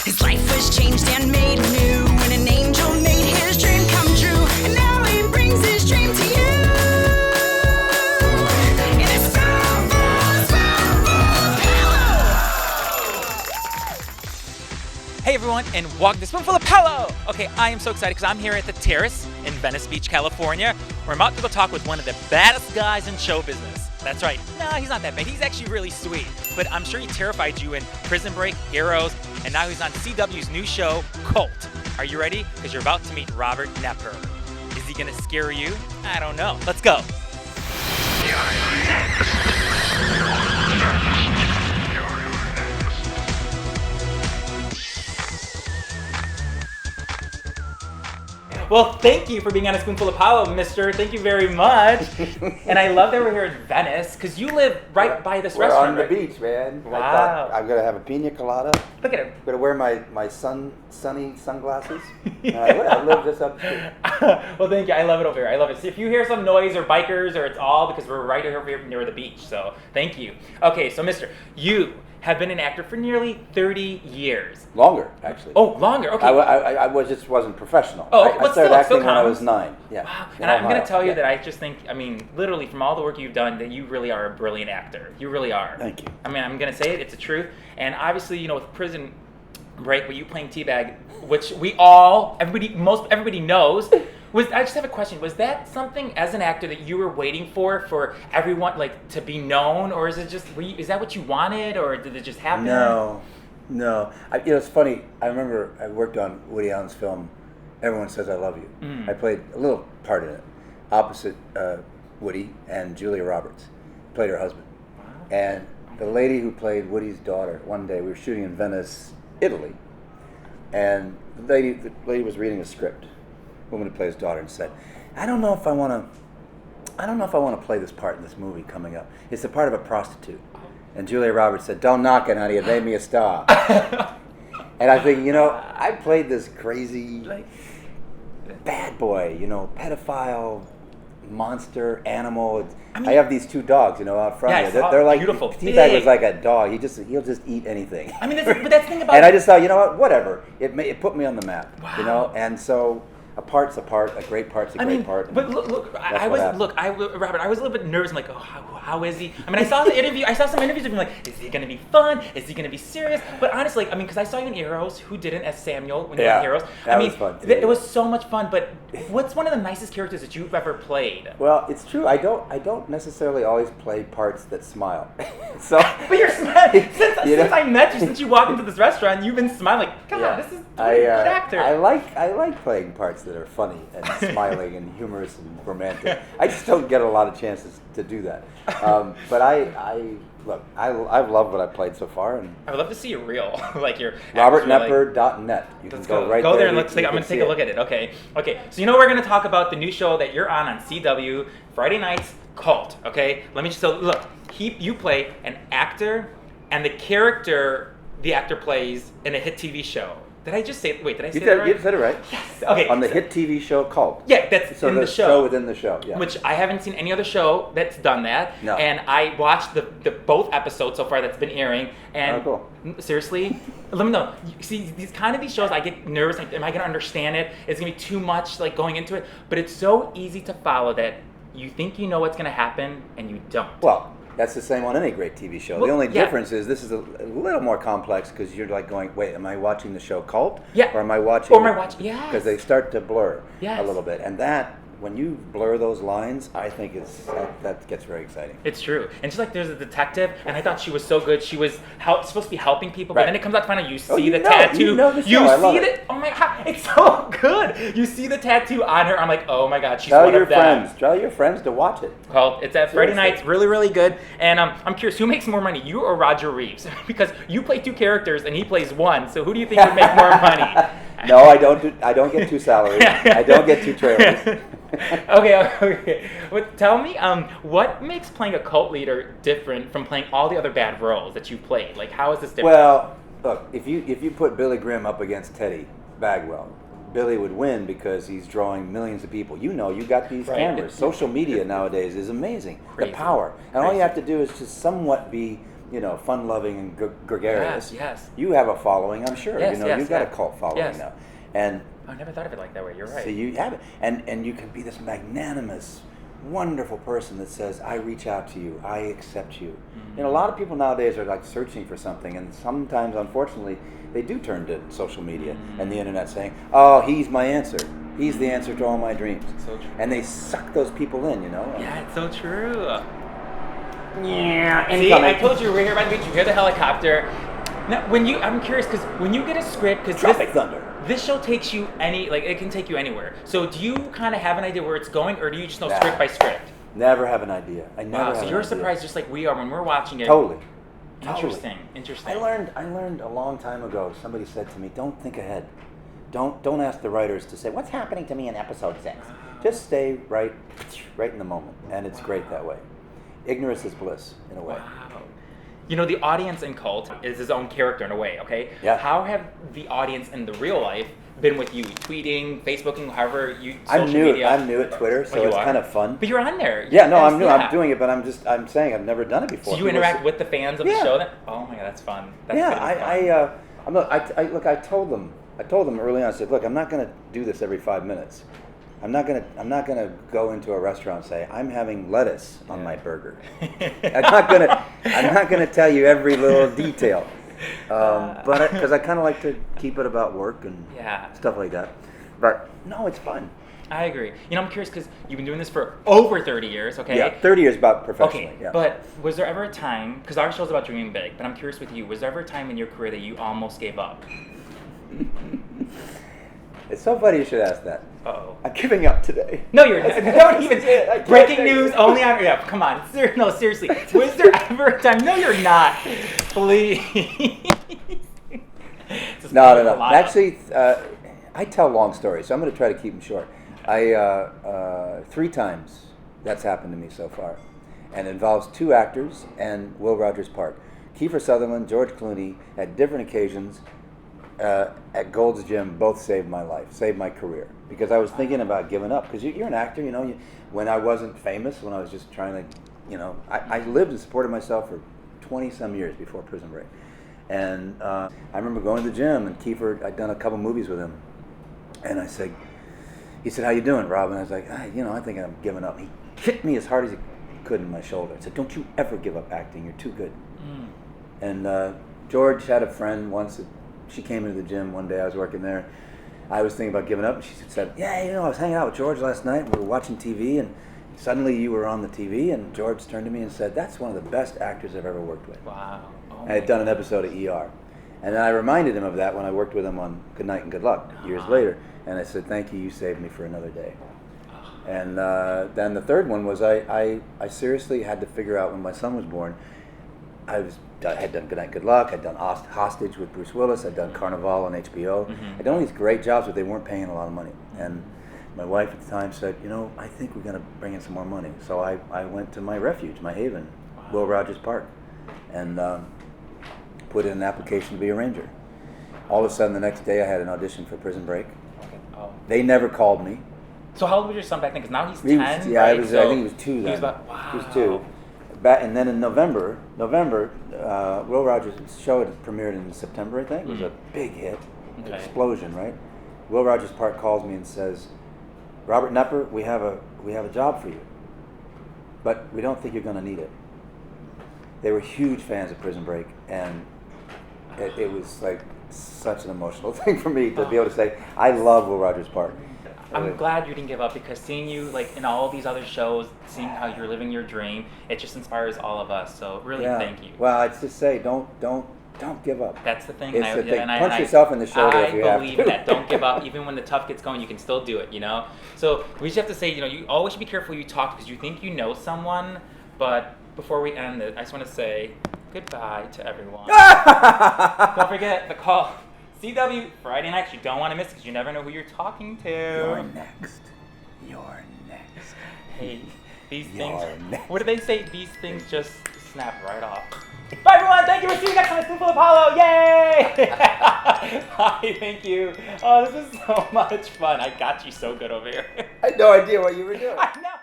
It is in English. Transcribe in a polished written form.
His life was changed and made new when an angel made his dream come true. And now he brings his dream to you. In a spoonful of Paolo. Hey everyone, and welcome to Spoonful of Paolo! Okay, I am so excited because I'm here at the Terrace in Venice Beach, California. We're about to go talk with one of the baddest guys in show business. That's right. No, he's not that bad. He's actually really sweet. But I'm sure he terrified you in Prison Break, Heroes, and now he's on CW's new show, Cult. Are you ready? Because you're about to meet Robert Knepper. Is he going to scare you? I don't know. Let's go. Well, thank you for being on a Spoonful of Paolo, mister. Thank you very much. And I love that we're here in Venice, because you live right by this restaurant, We're on the right? beach, man. Wow. I thought I'm going to have a pina colada. Look at him. I'm going to wear my sunny sunglasses. I live just up the street. Well, thank you. I love it over here. I love it. See, if you hear some noise or bikers, or it's all because we're right over here near the beach. So thank you. Okay, so mister, you have been an actor for nearly 30 years. Longer, actually. Oh, longer. Okay. I just wasn't professional. Oh, I but started acting when I counts. was 9. Yeah. Wow. In And I'm going to Ohio. tell you Yeah. that I just think, I mean, literally from all the work you've done, that you really are a brilliant actor. You really are. Thank you. I mean, I'm going to say it. It's the truth. And obviously, you know, with Prison Break, where you playing Teabag, which everybody knows. I just have a question. Was that something as an actor that you were waiting for everyone, like, to be known, or is it just is that what you wanted, or did it just happen? No. It's funny. I remember I worked on Woody Allen's film, Everyone Says I Love You. Mm. I played a little part in it, opposite Woody, and Julia Roberts played her husband. Wow. And the lady who played Woody's daughter, one day we were shooting in Venice, Italy, and the lady was reading a script, the woman who plays his daughter, and said, I don't know if I want to play this part in this movie coming up. It's the part of a prostitute. And Julia Roberts said, don't knock it, honey, it made me a star. And I think, I played this crazy bad boy, pedophile, monster, animal. I have these 2 dogs, out front. Yeah, they're like beautiful. Teabag was like a dog. He'll just eat anything. I mean, but that's the thing about And I just thought, whatever. It put me on the map. Wow. And so a part's a part, a great part's a great part. But look, Robert, I was a little bit nervous. I'm like, oh, how is he? I mean, I saw some interviews of him, like, is he going to be fun? Is he going to be serious? But honestly, I mean, because I saw you in Heroes, who didn't, as Samuel when you were in Heroes. That was fun, too. It was so much fun. But what's one of the nicest characters that you've ever played? Well, it's true. I don't necessarily always play parts that smile. So, but you're smiling. Since I met you, since you walked into this restaurant, you've been smiling. Like, God, this is a good actor. I like playing parts that are funny and smiling and humorous and romantic. I just don't get a lot of chances to do that. But I've loved what I've played so far, and I would love to see you real, like your RobertNepper.net. You can go right there. And I'm going to take a look at it. Okay. So we're going to talk about the new show that you're on CW Friday nights, Cult. Okay. You play an actor, and the character the actor plays in a hit TV show. Did I just say? Wait, did I say that right? You said it right. Yes. Okay. On the hit TV show Cult. Yeah, that's in the show. show within the show. Yeah. Which I haven't seen any other show that's done that. No. And I watched the both episodes so far that's been airing. And cool. Seriously, let me know. See, these shows, I get nervous. Like, am I going to understand it? It's going to be too much, like, going into it. But it's so easy to follow that you think you know what's going to happen, and you don't. Well, that's the same on any great TV show. The only difference is this is a little more complex because you're like going, wait, am I watching the show Cult? Yeah. Or am I watching? Yes. Because they start to blur Yes. a little bit, and that when you blur those lines, I think that gets very exciting. It's true. And she's like, there's a detective, and I thought she was so good. She was supposed to be helping people, but Right. then it comes out to find out you see the tattoo. tattoo. You know the show. I love it. Oh my God, it's so good. You see the tattoo on her. I'm like, oh my God, she's Tell one your of them. friends. Tell your friends to watch it. Well, it's at Friday Seriously. nights, really, really good. And I'm curious, who makes more money, you or Roger Reeves? Because you play 2 characters and he plays 1. So who do you think would make more money? No, I don't get 2 salaries. I don't get 2 trailers. Okay. Well, tell me, what makes playing a cult leader different from playing all the other bad roles that you played? Like, how is this different? Well, look, if you put Billy Grimm up against Teddy Bagwell, Billy would win because he's drawing millions of people. You got these cameras. Social media nowadays is amazing. Crazy. The power. And all you have to do is just somewhat be fun-loving and gregarious. Yes. You have a following, I'm sure. Yes, yes, you've got yeah. a cult following Yes. now, and I never thought of it like that way. You're right. so you have it, and you can be this magnanimous, wonderful person that says, "I reach out to you, I accept you." Mm-hmm. A lot of people nowadays are like searching for something, and sometimes, unfortunately, they do turn to social media and the internet, saying, "Oh, he's my answer. He's the answer to all my dreams." So true. And they suck those people in, Yeah, it's so true. Yeah. See, I told you we're here by the beach. You hear the helicopter. Now, I'm curious because when you get a script, because Tropic thunder. this show takes you it can take you anywhere. So do you kind of have an idea where it's going, or do you just know Nah. script by script? Never have an idea. I never. Wow, have so an you're idea. surprised just like we are when we're watching it. Totally. Interesting. I learned a long time ago. Somebody said to me, "Don't think ahead. Don't ask the writers to say what's happening to me in episode 6. Just stay right in the moment." And it's great that way. Ignorance is bliss in a way. Wow. The audience in Cult is his own character in a way, okay? Yeah. How have the audience in the real life been with you? Tweeting, Facebooking, however you I'm social new. media? I'm new at Twitter, so you it's are? kind of fun. But you're on there. Yeah, no, That's- I'm new. yeah. I'm doing it, but I'm saying I've never done it before. So you People interact say- with the fans of the Yeah. show then? Oh my god, that's fun. That's Yeah, really fun. I told them early on. I said, "Look, I'm not going to do this every 5 minutes. I'm not gonna go into a restaurant and say I'm having lettuce on my burger. I'm not gonna tell you every little detail, but because I kind of like to keep it about work and stuff like that. But no, it's fun. I agree. I'm curious because you've been doing this for over 30 years, okay? Yeah, 30 years about professionally. Okay, Yeah. but was there ever a time, because our show's about dreaming big, but I'm curious with you, was there ever a time in your career that you almost gave up? It's so funny you should ask that. Uh-oh. I'm giving up today. No, you're not. Don't even say it. I can't Breaking take news it. only on. Yeah, come on. No, seriously. Was there ever a time? No, you're not. Please. No. Actually, I tell long stories, so I'm going to try to keep them short. 3 times that's happened to me so far, and it involves 2 actors and Will Rogers Park. Kiefer Sutherland, George Clooney, at different occasions at Gold's Gym, both saved my life, saved my career. Because I was thinking about giving up. Because you're an actor, when I wasn't famous, when I was just trying to, I lived and supported myself for 20-some years before Prison Break. And I remember going to the gym, and Kiefer, I'd done a couple movies with him. And he said, "How you doing, Rob?" And I was like, I think I'm giving up. He hit me as hard as he could in my shoulder. I said, "Don't you ever give up acting. You're too good." And George had a friend once. She came into the gym one day. I was working there. I was thinking about giving up, and she said, "Yeah, I was hanging out with George last night. And we were watching TV, and suddenly you were on the TV." And George turned to me and said, "That's one of the best actors I've ever worked with." Wow. Oh I had done an episode of ER. And then I reminded him of that when I worked with him on Good Night and Good Luck years later. And I said, "Thank you, you saved me for another day." And then the third one was I seriously had to figure out when my son was born. I had done Good Night, Good Luck. I'd done Hostage with Bruce Willis. I'd done Carnival on HBO. I'd done all these great jobs, but they weren't paying a lot of money. And my wife at the time said, "I think we're going to bring in some more money." So I went to my refuge, my haven, Will Rogers Park, and put in an application to be a ranger. All of a sudden, the next day, I had an audition for Prison Break. Okay. Oh. They never called me. So how old was your son back then? Because now he's 10, He was, right? I think he was 2 then. He was about, wow. He was 2. And then in November, Will Rogers' show had premiered in September, I think. It was a big hit, an explosion, right? Will Rogers Park calls me and says, "Robert Knepper, we have a job for you, but we don't think you're going to need it." They were huge fans of Prison Break, and it was like such an emotional thing for me to be able to say, "I love Will Rogers Park." I'm glad you didn't give up, because seeing you in all these other shows, seeing how you're living your dream, it just inspires all of us. So really, thank you. Well, I'd just say don't give up. That's the thing. It's the thing. Punch yourself in the shoulder if you have to. I believe in that. Don't give up. Even when the tough gets going, you can still do it, So we just have to say, you always should be careful you talk, because you think you know someone. But before we end it, I just want to say goodbye to everyone. Don't forget the call. CW, Friday nights, you don't want to miss, because you never know who you're talking to. You're next. You're next. Hey, these You're things, next. what do they say? These things just snap right off. Bye everyone, thank you, we'll see you next time at Spoonful of Paolo, yay! Hi, thank you. Oh, this is so much fun. I got you so good over here. I had no idea what you were doing. I know.